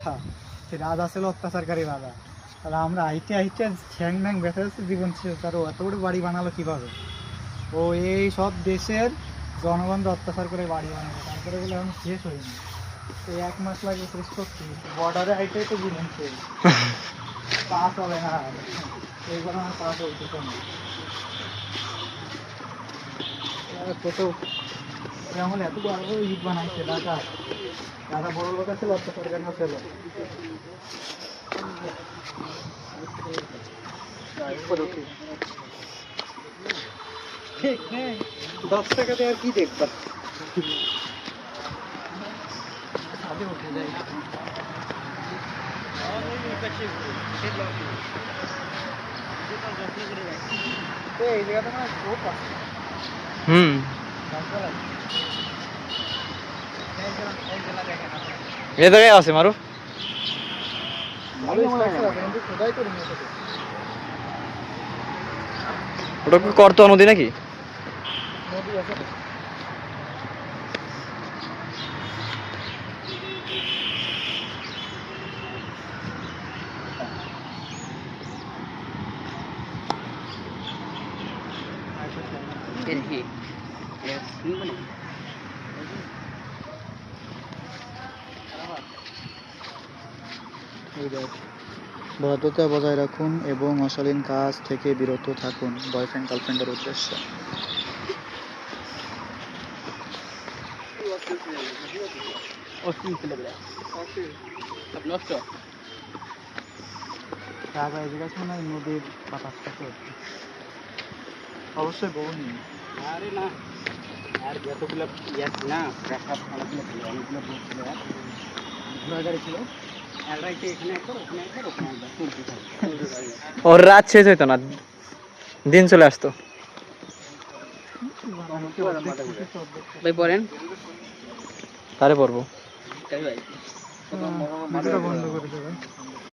কথা, সে রাজা ছিল অত্যাচারকারী রাজা। তাহলে আমরা আইতে আইতে ঠ্যাং ম্যাং বেঁচে যাচ্ছে জীবন শেষ, আর ও এত বড় বাড়ি বানালো কিভাবে? ও এই সব দেশের জনগণকে অত্যাচার করে বাড়ি বানালো, তারপরে বলে এখন শেষ হয়নি। এই 1 মাস লাগে শেষ করতে, বর্ডারে আইতেই তো জীবন শেষ। পা চলে না, এইবার আমার পা চলতেছে না। কত এমন এত বড় বড় ইট বানাইছে ঢাকা, যারা বড় লোক ছিল অত্যাচারকারী ছিল। ঠিক নেই, 10 টাকা দিয়ে আর কি দেখবা? ছাদে উঠে যাই। এই জায়গাটা না খুব আছে। এ জায়গায় আছে মারু। ওটা কি করতো নদী নাকি? নদী আছে। ভদ্রতা বজায় রাখুন এবং অশালীন কাজ থেকে বিরত থাকুন। বয়ফ্রেন্ড গার্লফ্রেন্ডের উদ্দেশ্যে। নদীর বাতাসটাকে অবশ্যই বহু নেই। আরে না, আর যতগুলো না অনেকগুলো গাড়ি ছিল। ওর রাত শেষ হইতো না, দিন চলে আসতো। ভাই পড়েন, তারে পড়বো। বন্ধ করে দেবে।